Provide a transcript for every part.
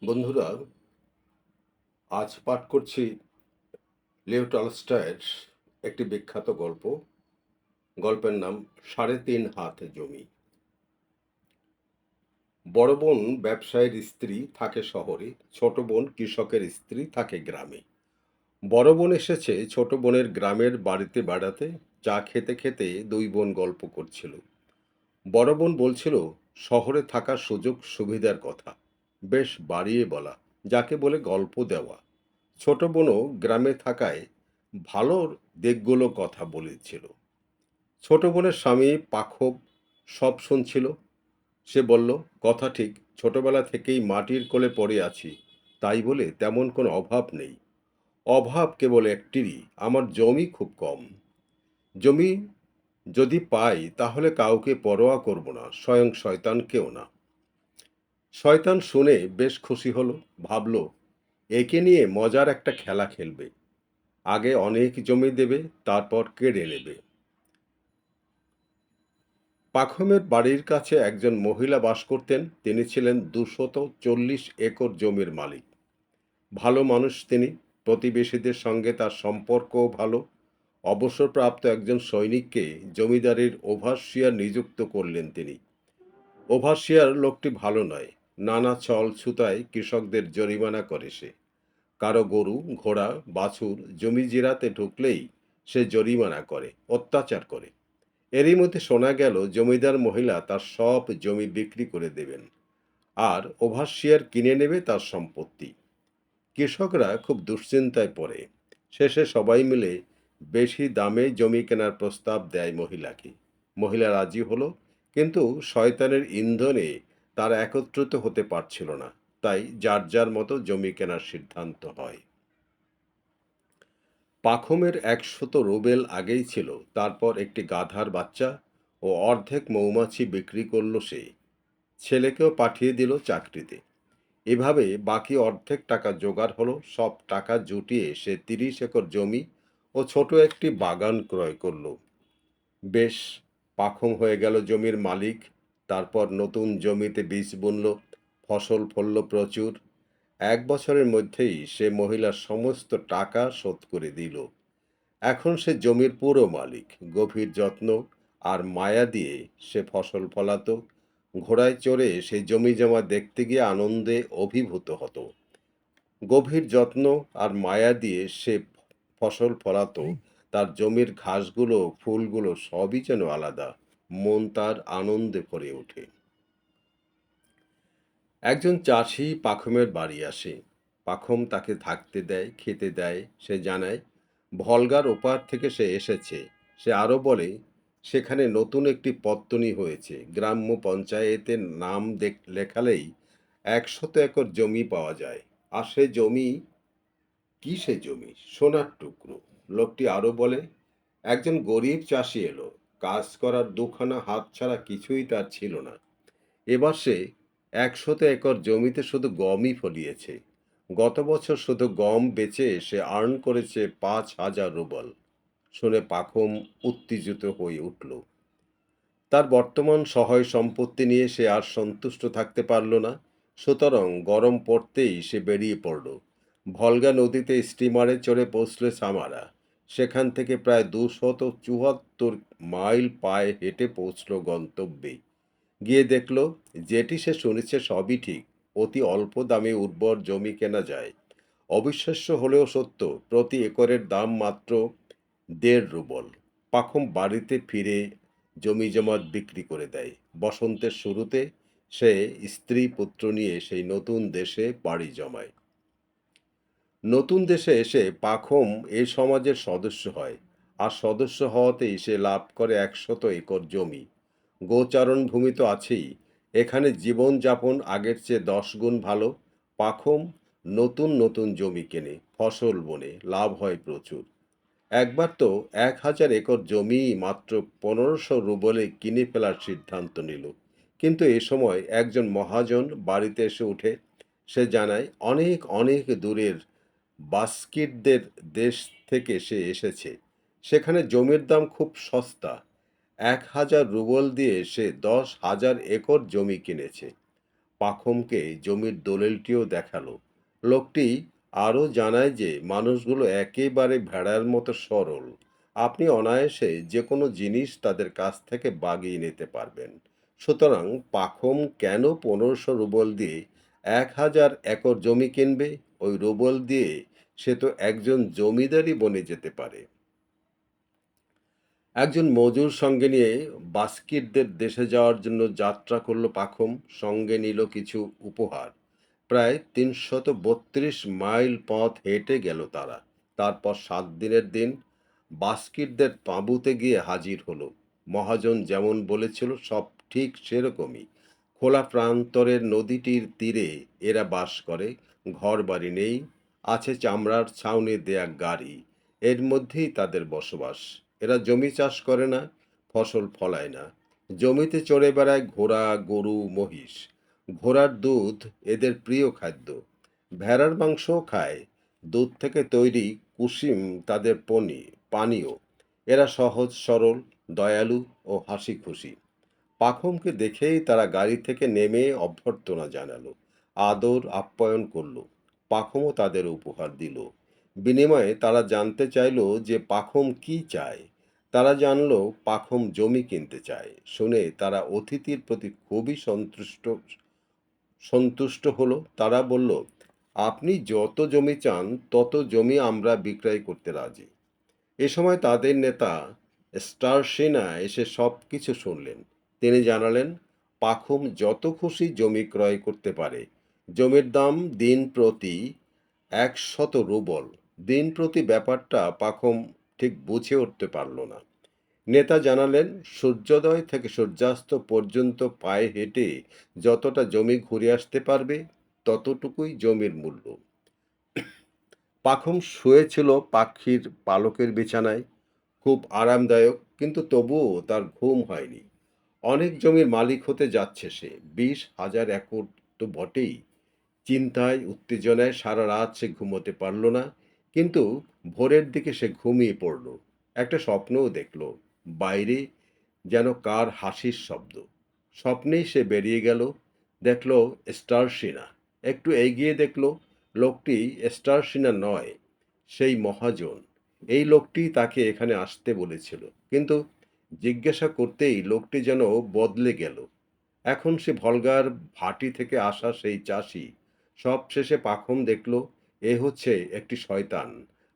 বন্ধুরা, আজ পাঠ করছি লিও টলস্টয়ের একটি বিখ্যাত গল্প। গল্পের নাম সাড়ে তিন হাত জমি। বড় বোন ব্যবসায়ীর স্ত্রী থাকে শহরে, ছোট বোন কৃষকের স্ত্রী থাকে গ্রামে। বড় বোন এসেছে ছোট বোনের গ্রামের বাড়িতে বেড়াতে। চা খেতে খেতে দুই বোন গল্প করছিল। বড় বোন বলছিল শহরে থাকার সুযোগ সুবিধার কথা, বেশ বাড়িয়ে বলা, যাকে বলে গল্প দেওয়া। ছোট বোনও গ্রামে থাকায় ভালো দিকগুলো কথা বলেছিল। ছোট বোনের স্বামী পাখব সব শুনছিল। সে বলল, কথা ঠিক, ছোটবেলা থেকেই মাটির কোলে পড়ে আছি, তাই বলে তেমন কোনো অভাব নেই। অভাব কেবল একটিরই, আমার জমি খুব কম। জমি যদি পাই তাহলে কাউকে পরোয়া করব না, স্বয়ং শয়তানকেও না। শয়তান শুনে বেশ খুশি হলো, ভাবলো একে নিয়ে মজার একটা খেলা খেলবে। আগে অনেক জমি দেবে, তারপর কেড়ে নেবে। পাখমের বাড়ির কাছে একজন মহিলা বাস করতেন। তিনি ছিলেন 240 একর জমির মালিক। ভালো মানুষ তিনি। প্রতিবেশীদের সঙ্গে তার সম্পর্কও ভালো। অবসরপ্রাপ্ত একজন সৈনিককে জমিদারির ওভারসিয়ার নিযুক্ত করলেন তিনি। ওভারসিয়ার লোকটি ভালো নয়। নানা ছল ছুতায় কৃষকদের জরিমানা করে সে। কারো গরু, ঘোড়া, বাছুর জমি জিরাতে ঢুকলেই সে জরিমানা করে, অত্যাচার করে। এরই মধ্যে শোনা গেল জমিদার মহিলা তার সব জমি বিক্রি করে দেবেন, আর ওভারসিয়ার কিনে নেবে তার সম্পত্তি। কৃষকরা খুব দুশ্চিন্তায় পড়ে। শেষে সবাই মিলে বেশি দামে জমি কেনার প্রস্তাব দেয় মহিলাকে। মহিলা রাজি হলো, কিন্তু শয়তানের ইন্ধনে তারা একত্রিত হতে পারছিল না। তাই যার যার মতো জমি কেনার সিদ্ধান্ত হয়। পাখমের 100 রুবেল আগেই ছিল। তারপর একটি গাধার বাচ্চা ও অর্ধেক মৌমাছি বিক্রি করল সে। ছেলেকেও পাঠিয়ে দিল চাকরিতে। এভাবে বাকি অর্ধেক টাকা জোগাড় হলো। সব টাকা জুটিয়ে সে 30 একর জমি ও ছোট একটি বাগান ক্রয় করলো। বেশ, পাখম হয়ে গেল জমির মালিক। তারপর নতুন জমিতে বীজ বুনল, ফসল ফলল প্রচুর। 1 বছরের মধ্যেই সে মহিলার সমস্ত টাকা শোধ করে দিল। এখন সে জমির পুরো মালিক। গভীর যত্ন আর মায়া দিয়ে সে ফসল ফলাতো। ঘোড়ায় চড়ে সে জমি জমা দেখতে গিয়ে আনন্দে অভিভূত হতো। গভীর যত্ন আর মায়া দিয়ে সে ফসল ফলাতো। তার জমির ঘাসগুলো, ফুলগুলো সবই যেন আলাদা। মন তার আনন্দে ভরে ওঠে। একজন চাষি পাখমের বাড়ি আসে। পাখম তাকে থাকতে দেয়, খেতে দেয়। সে জানায় ভলগার ওপার থেকে সে এসেছে। সে আরো বলে সেখানে নতুন একটি পত্তনি হয়েছে। গ্রাম্য পঞ্চায়েতের নাম লেখালেই 100 একর জমি পাওয়া যায়। আর সে জমি, কি সে জমি, সোনার টুকরো। লোকটি আরো বলে একজন গরিব চাষি এলো, কাজ করার দুখানা হাত ছাড়া কিছুই তার ছিল না। এবার সে 100 একর জমিতে শুধু গমই ফলিয়েছে। গত বছর শুধু গম বেচে সে আর্ন করেছে 5,000 রুবল। শুনে পাখম উত্তেজিত হয়ে উঠল। তার বর্তমান সহায় সম্পত্তি নিয়ে সে আর সন্তুষ্ট থাকতে পারল না। সুতরাং গরম পড়তেই সে বেরিয়ে পড়ল। ভলগা নদীতে স্টিমারে চড়ে পৌঁছল সামারা। সেখান থেকে প্রায় 274 মাইল পায়ে হেঁটে পৌঁছল গন্তব্যে। গিয়ে দেখল যেটি সে শুনেছে সবই ঠিক। অতি অল্প দামে উর্বর জমি কেনা যায়। অবিশ্বাস্য হলেও সত্য, প্রতি একরের দাম মাত্র 1.5 রুবল। পাখম বাড়িতে ফিরে জমি জমাত বিক্রি করে দেয়। বসন্তের শুরুতে সে স্ত্রী পুত্র নিয়ে সেই নতুন দেশে পাড়ি জমায়। নতুন দেশে এসে পাখম এই সমাজের সদস্য হয়। আর সদস্য হওয়াতেই সে লাভ করে 100 একর জমি। গোচারণ ভূমি তো আছেই। এখানে জীবনযাপন আগের চেয়ে 10 গুণ ভালো। পাখম নতুন নতুন জমি কেনে, ফসল বোনে, লাভ হয় প্রচুর। একবার তো 1,000 একর জমি মাত্র 1500 রুবলে কিনে ফেলার সিদ্ধান্ত নিল। কিন্তু এ সময় একজন মহাজন বাড়িতে এসে উঠে। সে জানায় অনেক অনেক দূরের বাস্কিটদের দেশ থেকে সে এসেছে। সেখানে জমির দাম খুব সস্তা। 1,000 রুবল দিয়ে সে 10,000 একর জমি কিনেছে। পাখমকে জমির দলিলটিও দেখালো। লোকটি আরও জানায় যে মানুষগুলো একেবারে ভেড়ার মতো সরল। আপনি অনায়াসে যে কোনো জিনিস তাদের কাছ থেকে বাগিয়ে নিতে পারবেন। সুতরাং পাখম কেন 1500 রুবল দিয়ে 1000 একর জমি কিনবে? ওই রুবল দিয়ে সে তো একজন জমিদারই বনে যেতে পারে। একজন মজুর সঙ্গে নিয়ে বাস্কিটদের দেশে যাওয়ার জন্য যাত্রা করল পাখম। সঙ্গে নিল কিছু উপহার। প্রায় 332 মাইল পথ হেঁটে গেল তারা। তারপর 7 দিনের দিন বাস্কিটদের তাঁবুতে গিয়ে হাজির হলো। মহাজন যেমন বলেছিল সব ঠিক সেরকমই। খোলা প্রান্তরের নদীটির তীরে এরা বাস করে। ঘর বাড়ি নেই, আছে চামড়ার ছাউনি দেয়া গাড়ি। এর মধ্যেই তাদের বসবাস। এরা জমি চাষ করে না, ফসল ফলায় না। জমিতে চড়ে বেড়ায় ঘোড়া, গরু, মহিষ। ঘোড়ার দুধ এদের প্রিয় খাদ্য। ভেড়ার মাংসও খায়। দুধ থেকে তৈরি কুসিম তাদের পানীয়। এরা সহজ সরল, দয়ালু ও হাসি খুশি। পাখমকে দেখেই তারা গাড়ি থেকে নেমে অভ্যর্থনা জানালো, আদর আপ্যায়ন করলো। পাখমও তাদের উপহার দিল। বিনিময়ে তারা জানতে চাইলো যে পাখম কি চায়। তারা জানলো পাখম জমি কিনতে চায়। শুনে তারা অতিথির প্রতি খুবই সন্তুষ্ট হলো। তারা বলল, আপনি যত জমি চান তত জমি আমরা বিক্রয় করতে রাজি। এ সময় তাদের নেতা স্টারশিনা এসে সব কিছু শুনলেন। তিনি জানালেন পাখম যত খুশি জমি ক্রয় করতে পারে। জমির দাম দিন প্রতি 100 রুবল। দিন প্রতি ব্যাপারটা পাখম ঠিক বুঝে উঠতে পারল না। নেতা জানালেন সূর্যোদয় থেকে সূর্যাস্ত পর্যন্ত পায়ে হেঁটে যতটা জমি ঘুরে আসতে পারবে ততটুকুই জমির মূল্য। পাখম শুয়েছিল পাখির পালকের বিছানায়। খুব আরামদায়ক, কিন্তু তবুও তার ঘুম হয়নি। অনেক জমির মালিক হতে যাচ্ছে সে, 20,000 একর তো বটেই। চিন্তায় উত্তেজনায় সারা রাত সে ঘুমোতে পারল না। কিন্তু ভোরের দিকে সে ঘুমিয়ে পড়ল। একটা স্বপ্নও দেখল। বাইরে যেন কার হাসির শব্দ। স্বপ্নেই সে বেরিয়ে গেল। দেখল স্টারশিনা। একটু এগিয়ে দেখল লোকটি স্টারশিনা নয়, সেই মহাজন। এই লোকটি তাকে এখানে আসতে বলেছিল। কিন্তু জিজ্ঞাসা করতেই লোকটি যেন বদলে গেল। এখন সে ভলগার ভাটি থেকে আসা সেই চাষি। সব শেষে পাখম দেখল এ হচ্ছে একটি শয়তান।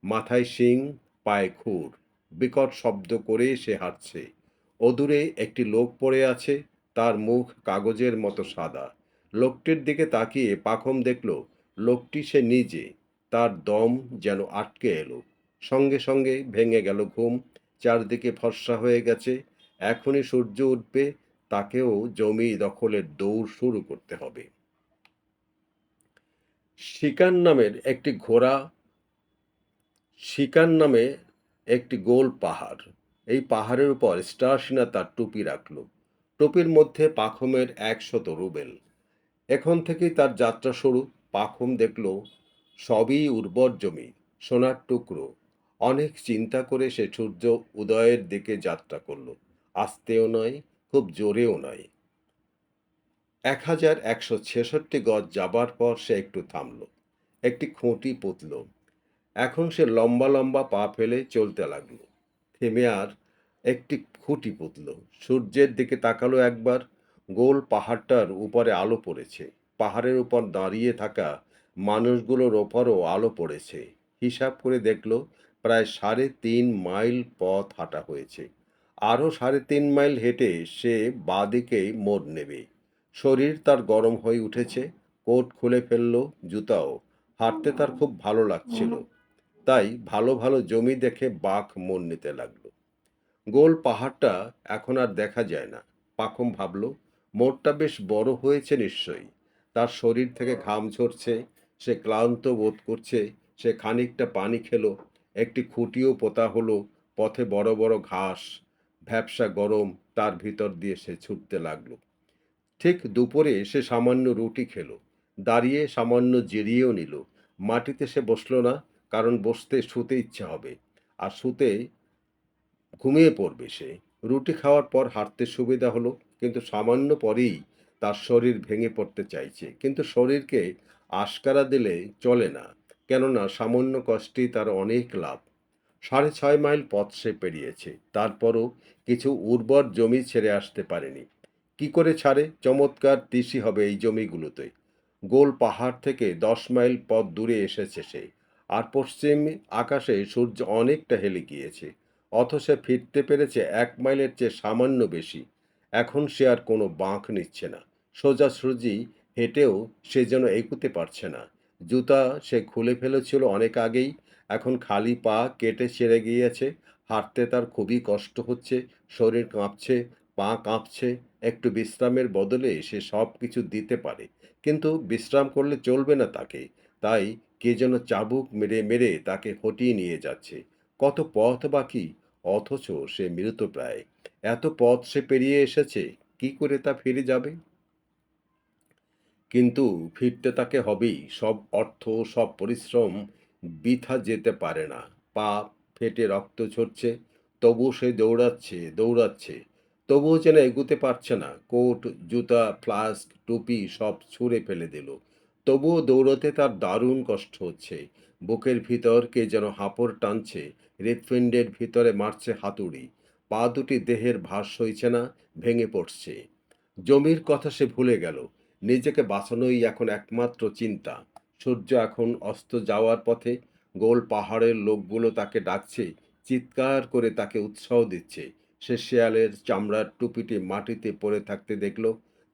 মাথায় শিং, পায়ে খুর। বিকট শব্দ করে সে হাঁটছে। অদূরে একটি লোক পড়ে আছে। তার মুখ কাগজের মতো সাদা। লোকটির দিকে তাকিয়ে পাখম দেখল লোকটি সে নিজে। তার দম যেন আটকে এলো। সঙ্গে সঙ্গে ভেঙে গেল ঘুম। চারদিকে ফর্সা হয়ে গেছে। এখনই সূর্য উঠবে। তাকেও জমি দখলের দৌড় শুরু করতে হবে। শিকার নামের একটি ঘোড়া শিকার নামে একটি গোল পাহাড়। এই পাহাড়ের উপর স্টারশিনা তার টুপি রাখল। টুপির মধ্যে পাখমের 100 রুবেল। এখন থেকেই তার যাত্রা শুরু। পাখম দেখল সবই উর্বর জমি, সোনার টুকরো। অনেক চিন্তা করে সে সূর্য উদয়ের দিকে যাত্রা করলো। আস্তেও নয়, খুব জোরেও নয়। 1166 গজ যাবার পর সে একটু থামল। একটি খুঁটি পুঁতল। এখন সে লম্বা লম্বা পা ফেলে চলতে লাগলো। থেমে আর একটি খুঁটি পুঁতল। সূর্যের দিকে তাকালো একবার। গোল পাহাড়টার উপরে আলো পড়েছে। পাহাড়ের উপর দাঁড়িয়ে থাকা মানুষগুলোর ওপরও আলো পড়েছে। হিসাব করে দেখলো প্রায় 3.5 মাইল পথ হাঁটা হয়েছে। আরও 3.5 মাইল হেঁটে সে বাঁদিকে মোড় নেবে। শরীর তার গরম হয়ে উঠেছে। কোট খুলে ফেললো, জুতাও। হাঁটতে তার খুব ভালো লাগছিল। তাই ভালো ভালো জমি দেখে বাঁক মোড় নিতে লাগলো। গোল পাহাড়টা এখন আর দেখা যায় না। পাখম ভাবল মোড়টা বেশ বড় হয়েছে নিশ্চয়ই। তার শরীর থেকে ঘাম ঝরছে। সে ক্লান্ত বোধ করছে। সে খানিকটা পানি খেলো। একটি খুঁটিও পোঁতা হলো। পথে বড় বড় ঘাস, ভ্যাপসা গরম। তার ভিতর দিয়ে সে ছুটতে লাগলো। ঠিক দুপুরে সে সামান্য রুটি খেলো। দাঁড়িয়ে সামান্য জিরিয়েও নিল। মাটিতে সে বসল না, কারণ বসতে শুতে ইচ্ছে হবে। আর শুতে ঘুমিয়ে পড়বে সে। রুটি খাওয়ার পর হাঁটতে সুবিধা হলো, কিন্তু সামান্য পরেই তার শরীর ভেঙে পড়তে চাইছে, কিন্তু শরীরকে আশকারা দিলে চলে না, কেননা সামান্য কষ্টেই তার অনেক লাভ। 6.5 মাইল পথ সে পেরিয়েছে, তারপরও কিছু উর্বর জমি ছেড়ে আসতে পারেনি। কি করে ছাড়ে? চমৎকার কৃষি হবে এই জমিগুলোতে। গোল পাহাড় থেকে 10 মাইল পথ দূরে এসেছে সে, আর পশ্চিম আকাশে সূর্য অনেকটা হেলে গিয়েছে, অথচ সে ফিরতে পেরেছে 1 মাইলের চেয়ে সামান্য বেশি। এখন সে আর কোনো বাঁক নিচ্ছে না, সোজাসুজি হেঁটেও সে যেন এগুতে পারছে না। জুতা সে খুলে ফেলেছিল অনেক আগেই, এখন খালি পা কেটে ছেড়ে গিয়েছে। হাঁটতে তার খুবই কষ্ট হচ্ছে, শরীর কাঁপছে, পা কাঁপছে। একটু বিশ্রামের বদলে সে সব কিছু দিতে পারে, কিন্তু বিশ্রাম করলে চলবে না তাকে। তাই কে যেন চাবুক মেরে মেরে তাকে হটিয়ে নিয়ে যাচ্ছে। কত পথ বাকি, অথচ সে মৃতপ্রায়। এত পথ সে পেরিয়ে এসেছে, কি করে তা ফিরে যাবে? কিন্তু ফিরতে তাকে হবেই। সব অর্থ, সব পরিশ্রম বৃথা যেতে পারে না। পা ফেটে রক্ত ঝরছে, তবুও সে দৌড়াচ্ছে, দৌড়াচ্ছে। তবুও যেন এগুতে পারছে না। কোট, জুতা, ফ্লাস্ক, টুপি সব ছুঁড়ে ফেলে দিল। তবুও দৌড়াতে তার দারুণ কষ্ট হচ্ছে। বুকের ভিতর কে যেন হাঁপড় টানছে, হৃৎপিণ্ডের ভিতরে মারছে হাতুড়ি। পা দুটি দেহের ভার সইছে না, ভেঙে পড়ছে। জমির কথা সে ভুলে গেল। নিজেকে বাঁচানোই এখন একমাত্র চিন্তা। সূর্য এখন অস্ত যাওয়ার পথে। গোল পাহাড়ের লোকগুলো তাকে ডাকছে, চিৎকার করে তাকে উৎসাহ দিচ্ছে। সে শেয়ালের চামড়ার টুপিটি মাটিতে পড়ে থাকতে দেখল।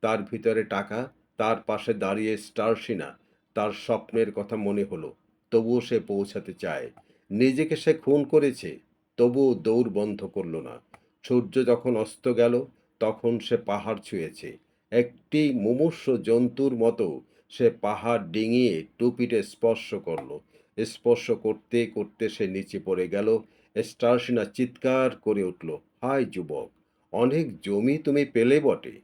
তার ভিতরে টাকা, তার পাশে দাঁড়িয়ে স্টারসিনা। তার স্বপ্নের কথা মনে হলো। তবুও সে পৌঁছাতে চায়। নিজেকে সে খুন করেছে, তবুও দৌড় বন্ধ করল না। সূর্য যখন অস্ত গেল, তখন সে পাহাড় ছুঁয়েছে। একটি মুমূর্ষু জন্তুর মতো সে পাহাড় ডিঙিয়ে টুপিতে স্পর্শ করল। স্পর্শ করতে করতে সে নিচে পড়ে গেল। স্টার্সিনা চিৎকার করে উঠল, হায় যুবক, অনেক জমি তুমি পেলে বটে।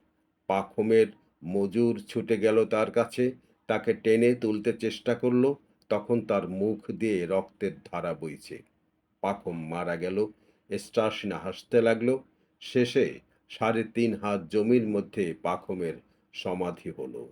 পাখমের মজুর ছুটে গেল তার কাছে, তাকে টেনে তুলতে চেষ্টা করলো। তখন তার মুখ দিয়ে রক্তের ধারা বইছে। পাখম মারা গেল। স্টার্সিনা হাসতে লাগলো। শেষে 3.5 হাত জমির মধ্যে পাখমের সমাধি হলো।